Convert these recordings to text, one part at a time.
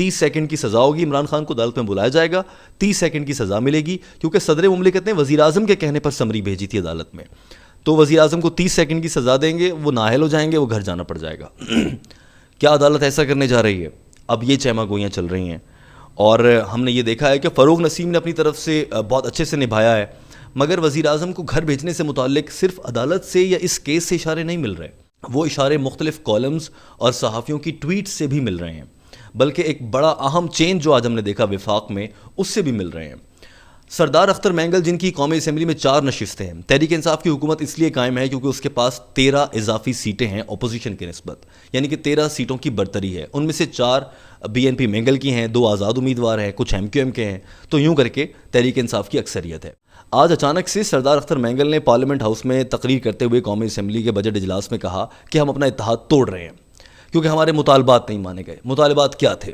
30 second کی سزا ہوگی, عمران خان کو عدالت میں بلایا جائے گا, 30 سیکنڈ کی سزا ملے گی, کیونکہ صدر مملکت نے وزیر اعظم کے کہنے پر سمری بھیجی تھی عدالت میں, تو وزیر اعظم کو 30 سیکنڈ کی سزا دیں گے, وہ نااہل ہو جائیں گے, وہ گھر جانا پڑ جائے گا. کیا عدالت ایسا کرنے جا رہی ہے؟ اب یہ چہما گوئیاں چل رہی ہیں, اور ہم نے یہ دیکھا ہے کہ فروغ نسیم نے اپنی طرف سے بہت اچھے سے نبھایا ہے, مگر وزیر اعظم کو گھر بھیجنے سے متعلق صرف عدالت سے یا اس کیس سے اشارے نہیں مل رہے, وہ اشارے مختلف کالمز اور صحافیوں کی ٹویٹس سے بھی مل رہے ہیں, بلکہ ایک بڑا اہم چینج جو آج ہم نے دیکھا وفاق میں, اس سے بھی مل رہے ہیں. سردار اختر مینگل, جن کی قومی اسمبلی میں 4 نشستیں ہیں, تحریک انصاف کی حکومت اس لیے قائم ہے کیونکہ اس کے پاس 13 اضافی سیٹیں ہیں اپوزیشن کی نسبت, یعنی کہ 13 سیٹوں کی برتری ہے, ان میں سے 4 BNP مینگل کی ہیں, 2 آزاد امیدوار ہیں, کچھ MQM کے ہیں, تو یوں کر کے تحریک انصاف کی اکثریت ہے. آج اچانک سے سردار اختر مینگل نے پارلیمنٹ ہاؤس میں تقریر کرتے ہوئے قومی اسمبلی کے بجٹ اجلاس میں کہا کہ ہم اپنا اتحاد توڑ رہے ہیں کیونکہ ہمارے مطالبات نہیں مانے گئے. مطالبات کیا تھے؟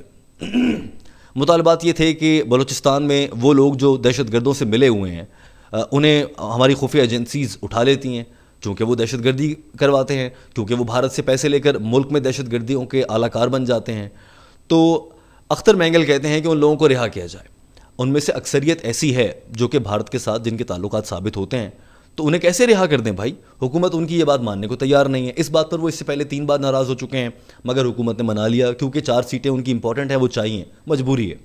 مطالبات یہ تھے کہ بلوچستان میں وہ لوگ جو دہشت گردوں سے ملے ہوئے ہیں انہیں ہماری خفیہ ایجنسیز اٹھا لیتی ہیں, چونکہ وہ دہشت گردی کرواتے ہیں, کیونکہ وہ بھارت سے پیسے لے کر ملک میں دہشت گردیوں کے اعلی کار بن جاتے ہیں. تو اختر مینگل کہتے ہیں کہ ان لوگوں کو رہا کیا جائے. ان میں سے اکثریت ایسی ہے جو کہ بھارت کے ساتھ جن کے تعلقات ثابت ہوتے ہیں, تو انہیں کیسے رہا کر دیں بھائی؟ حکومت ان کی یہ بات ماننے کو تیار نہیں ہے. اس بات پر وہ اس سے پہلے 3 بار ناراض ہو چکے ہیں, مگر حکومت نے منا لیا کیونکہ 4 سیٹیں ان کی امپورٹنٹ ہیں, وہ چاہیے, مجبوری ہے.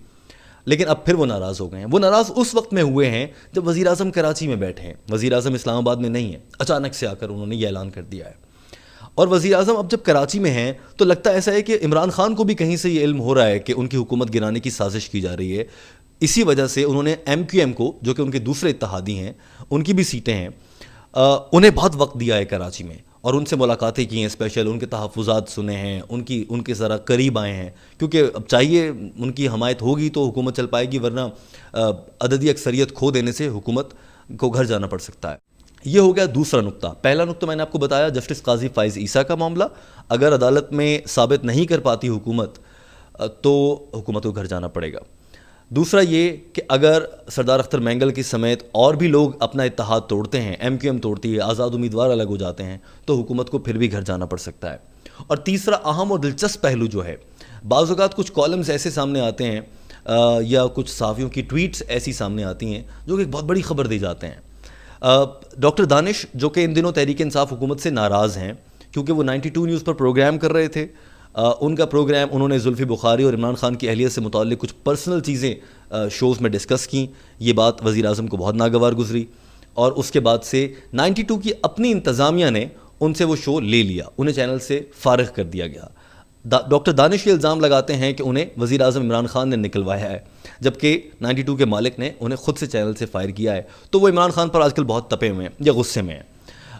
لیکن اب پھر وہ ناراض ہو گئے ہیں. وہ ناراض اس وقت میں ہوئے ہیں جب وزیر اعظم کراچی میں بیٹھے ہیں, وزیر اعظم اسلام آباد میں نہیں ہے, اچانک سے آ کر انہوں نے یہ اعلان کر دیا ہے. اور وزیر اعظم اب جب کراچی میں ہیں تو لگتا ایسا ہے کہ عمران خان کو بھی کہیں سے یہ علم ہو رہا ہے کہ ان کی حکومت گرانے کی سازش کی جا رہی ہے. اسی وجہ سے انہوں نے MQM کو, جو کہ ان کے دوسرے اتحادی ہیں, ان کی بھی سیٹیں ہیں, انہیں بہت وقت دیا ہے کراچی میں, اور ان سے ملاقاتیں کی ہیں, اسپیشل ان کے تحفظات سنے ہیں, ان کے ذرا قریب آئے ہیں, کیونکہ اب چاہیے ان کی حمایت ہوگی تو حکومت چل پائے گی, ورنہ عددی اکثریت کھو دینے سے حکومت کو گھر جانا پڑ سکتا ہے. یہ ہو گیا دوسرا نقطہ. پہلا نقطہ میں نے آپ کو بتایا جسٹس قاضی فائز عیسیٰ کا معاملہ, اگر عدالت میں ثابت نہیں کر پاتی حکومت تو حکومت کو گھر جانا پڑے گا. دوسرا یہ کہ اگر سردار اختر مینگل کی سمیت اور بھی لوگ اپنا اتحاد توڑتے ہیں, MQM توڑتی ہے, آزاد امیدوار الگ ہو جاتے ہیں, تو حکومت کو پھر بھی گھر جانا پڑ سکتا ہے. اور تیسرا اہم اور دلچسپ پہلو جو ہے, بعض اوقات کچھ کالمز ایسے سامنے آتے ہیں یا کچھ صحافیوں کی ٹویٹس ایسی سامنے آتی ہیں جو کہ ایک بہت بڑی خبر دے جاتے ہیں. ڈاکٹر دانش, جو کہ ان دنوں تحریک انصاف حکومت سے ناراض ہیں کیونکہ وہ 92 نیوز پر پروگرام کر رہے تھے, ان کا پروگرام انہوں نے زلفی بخاری اور عمران خان کی اہلیت سے متعلق کچھ پرسنل چیزیں شوز میں ڈسکس کیں. یہ بات وزیر اعظم کو بہت ناگوار گزری, اور اس کے بعد سے 92 کی اپنی انتظامیہ نے ان سے وہ شو لے لیا, انہیں چینل سے فارغ کر دیا گیا. ڈاکٹر دانش یہ الزام لگاتے ہیں کہ انہیں وزیر اعظم عمران خان نے نکلوایا ہے, جبکہ 92 کے مالک نے انہیں خود سے چینل سے فائر کیا ہے. تو وہ عمران خان پر آج کل بہت تپے ہوئے ہیں یا غصے میں ہیں.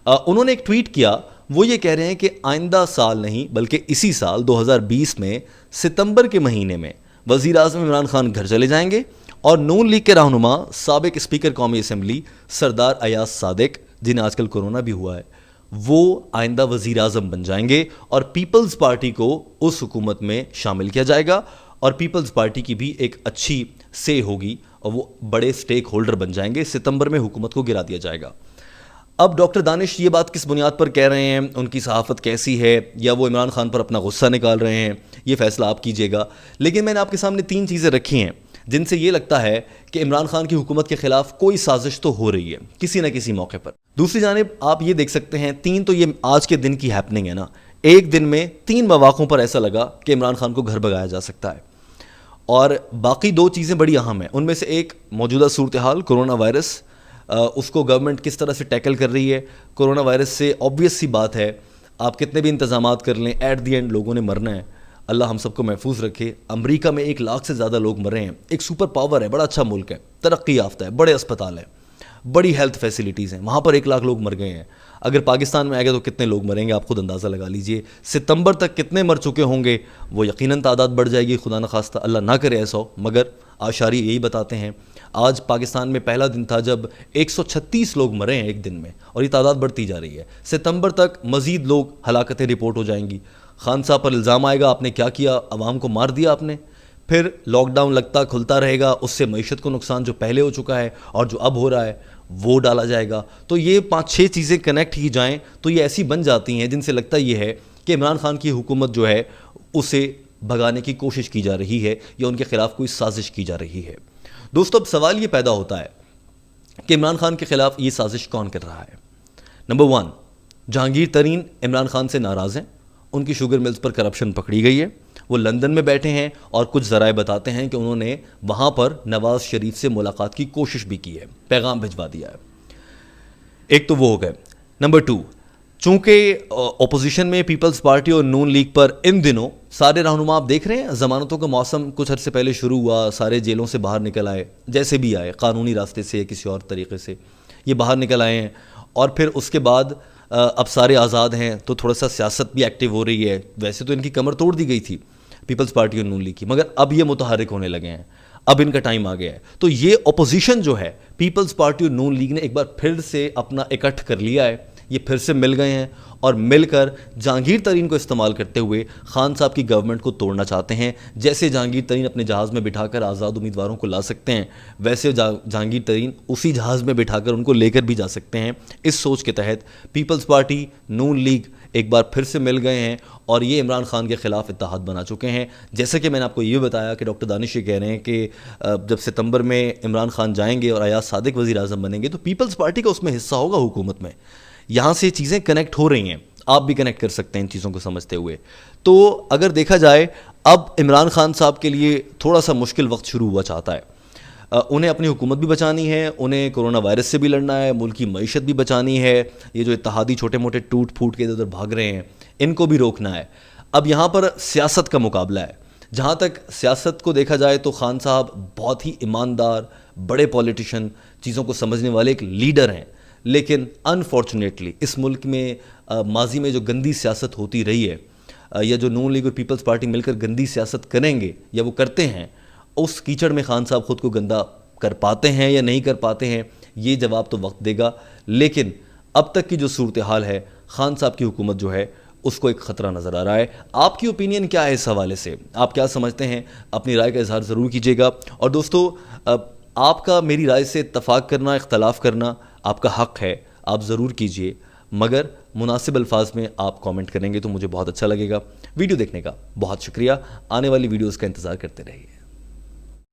انہوں نے ایک ٹویٹ کیا, وہ یہ کہہ رہے ہیں کہ آئندہ سال نہیں بلکہ اسی سال 2020 میں ستمبر کے مہینے میں وزیر اعظم عمران خان گھر چلے جائیں گے, اور نون لیگ کے رہنما سابق اسپیکر قومی اسمبلی سردار ایاز صادق, جنہیں آج کل کورونا بھی ہوا ہے, وہ آئندہ وزیر اعظم بن جائیں گے, اور پیپلز پارٹی کو اس حکومت میں شامل کیا جائے گا, اور پیپلز پارٹی کی بھی ایک اچھی سے ہوگی, اور وہ بڑے سٹیک ہولڈر بن جائیں گے. ستمبر میں حکومت کو گرا دیا جائے گا. اب ڈاکٹر دانش یہ بات کس بنیاد پر کہہ رہے ہیں, ان کی صحافت کیسی ہے, یا وہ عمران خان پر اپنا غصہ نکال رہے ہیں, یہ فیصلہ آپ کیجیے گا. لیکن میں نے آپ کے سامنے 3 چیزیں رکھی ہیں جن سے یہ لگتا ہے کہ عمران خان کی حکومت کے خلاف کوئی سازش تو ہو رہی ہے کسی نہ کسی موقع پر. دوسری جانب آپ یہ دیکھ سکتے ہیں, 3 تو یہ آج کے دن کی ہیپننگ ہے نا, ایک دن میں 3 مواقعوں پر ایسا لگا کہ عمران خان کو گھر بھگایا جا سکتا ہے, اور باقی 2 چیزیں بڑی اہم ہیں. ان میں سے ایک موجودہ صورتحال کورونا وائرس, اس کو گورنمنٹ کس طرح سے ٹیکل کر رہی ہے. کورونا وائرس سے آبویس سی بات ہے, آپ کتنے بھی انتظامات کر لیں, ایٹ دی اینڈ لوگوں نے مرنا ہے. اللہ ہم سب کو محفوظ رکھے. امریکہ میں 1 لاکھ سے زیادہ لوگ مرے ہیں, ایک سپر پاور ہے, بڑا اچھا ملک ہے, ترقی یافتہ ہے, بڑے اسپتال ہیں, بڑی ہیلتھ فیسلٹیز ہیں, وہاں پر 1 لاکھ لوگ مر گئے ہیں. اگر پاکستان میں آئے گا تو کتنے لوگ مریں گے, آپ خود اندازہ لگا لیجئے. ستمبر تک کتنے مر چکے ہوں گے, وہ یقیناً تعداد بڑھ جائے گی, خدا نخواستہ, اللہ نہ کرے ایسا ہو, مگر آشاری یہی بتاتے ہیں. آج پاکستان میں پہلا دن تھا جب 136 لوگ مرے ہیں ایک دن میں, اور یہ تعداد بڑھتی جا رہی ہے. ستمبر تک مزید لوگ ہلاکتیں رپورٹ ہو جائیں گی. خان صاحب پر الزام آئے گا, آپ نے کیا کیا, عوام کو مار دیا آپ نے. پھر لاک ڈاؤن لگتا کھلتا رہے گا, اس سے معیشت کو نقصان جو پہلے ہو چکا ہے اور جو اب ہو رہا ہے وہ ڈالا جائے گا. تو یہ 5-6 چیزیں کنیکٹ کی جائیں تو یہ ایسی بن جاتی ہیں جن سے لگتا یہ ہے کہ عمران خان کی حکومت جو ہے اسے بھگانے کی کوشش کی جا رہی ہے یا ان کے خلاف کوئی سازش کی جا رہی ہے. دوستو اب سوال یہ پیدا ہوتا ہے کہ عمران خان کے خلاف یہ سازش کون کر رہا ہے. نمبر 1، جہانگیر ترین عمران خان سے ناراض ہیں. ان کی شوگر ملز پر کرپشن پکڑی گئی ہے. وہ لندن میں بیٹھے ہیں اور کچھ ذرائع بتاتے ہیں کہ انہوں نے وہاں پر نواز شریف سے ملاقات کی کوشش بھی کی ہے، پیغام بھجوا دیا ہے. ایک تو وہ ہو گئے. نمبر 2، چونکہ اپوزیشن میں پیپلز پارٹی اور نون لیگ پر ان دنوں سارے رہنما آپ دیکھ رہے ہیں، ضمانتوں کا موسم کچھ عرصے پہلے شروع ہوا، سارے جیلوں سے باہر نکل آئے، جیسے بھی آئے، قانونی راستے سے یا کسی اور طریقے سے یہ باہر نکل آئے ہیں. اور پھر اس کے بعد اب سارے آزاد ہیں تو تھوڑا سا سیاست بھی ایکٹیو ہو رہی ہے. ویسے تو ان کی کمر توڑ دی گئی تھی پیپلز پارٹی اور نون لیگ کی، مگر اب یہ متحرک ہونے لگے ہیں، اب ان کا ٹائم آ گیا ہے. تو یہ اپوزیشن جو ہے پیپلز پارٹی اور نون لیگ نے ایک بار پھر سے اپنا اکٹھ کر لیا ہے. یہ پھر سے مل گئے ہیں اور مل کر جہانگیر ترین کو استعمال کرتے ہوئے خان صاحب کی گورنمنٹ کو توڑنا چاہتے ہیں. جیسے جہانگیر ترین اپنے جہاز میں بٹھا کر آزاد امیدواروں کو لا سکتے ہیں، ویسے جہانگیر ترین اسی جہاز میں بٹھا کر ان کو لے کر بھی جا سکتے ہیں. اس سوچ کے تحت پیپلز پارٹی، نون لیگ ایک بار پھر سے مل گئے ہیں اور یہ عمران خان کے خلاف اتحاد بنا چکے ہیں. جیسا کہ میں نے آپ کو یہ بتایا کہ ڈاکٹر دانش یہ کہہ رہے ہیں کہ جب ستمبر میں عمران خان جائیں گے اور ایاز صادق وزیر اعظم بنیں گے تو پیپلز پارٹی کا اس میں حصہ ہوگا حکومت میں. یہاں سے چیزیں کنیکٹ ہو رہی ہیں، آپ بھی کنیکٹ کر سکتے ہیں ان چیزوں کو سمجھتے ہوئے. تو اگر دیکھا جائے اب عمران خان صاحب کے لیے تھوڑا سا مشکل وقت شروع ہوا چاہتا ہے. انہیں اپنی حکومت بھی بچانی ہے، انہیں کرونا وائرس سے بھی لڑنا ہے، ملک کی معیشت بھی بچانی ہے. یہ جو اتحادی چھوٹے موٹے ٹوٹ پھوٹ کے ادھر بھاگ رہے ہیں ان کو بھی روکنا ہے. اب یہاں پر سیاست کا مقابلہ ہے. جہاں تک سیاست کو دیکھا جائے تو خان صاحب بہت ہی ایماندار، بڑے پولیٹیشین، چیزوں کو سمجھنے والے ایک لیڈر ہیں. لیکن انفارچونیٹلی اس ملک میں ماضی میں جو گندی سیاست ہوتی رہی ہے، یا جو نون لیگ اور پیپلز پارٹی مل کر گندی سیاست کریں گے یا وہ کرتے ہیں، اس کیچڑ میں خان صاحب خود کو گندا کر پاتے ہیں یا نہیں کر پاتے ہیں، یہ جواب تو وقت دے گا. لیکن اب تک کی جو صورتحال ہے، خان صاحب کی حکومت جو ہے اس کو ایک خطرہ نظر آ رہا ہے. آپ کی اوپینین کیا ہے اس حوالے سے؟ آپ کیا سمجھتے ہیں؟ اپنی رائے کا اظہار ضرور کیجیے گا. اور دوستو آپ کا میری رائے سے اتفاق کرنا، اختلاف کرنا آپ کا حق ہے، آپ ضرور کیجئے، مگر مناسب الفاظ میں آپ کامنٹ کریں گے تو مجھے بہت اچھا لگے گا. ویڈیو دیکھنے کا بہت شکریہ. آنے والی ویڈیوز کا انتظار کرتے رہیے.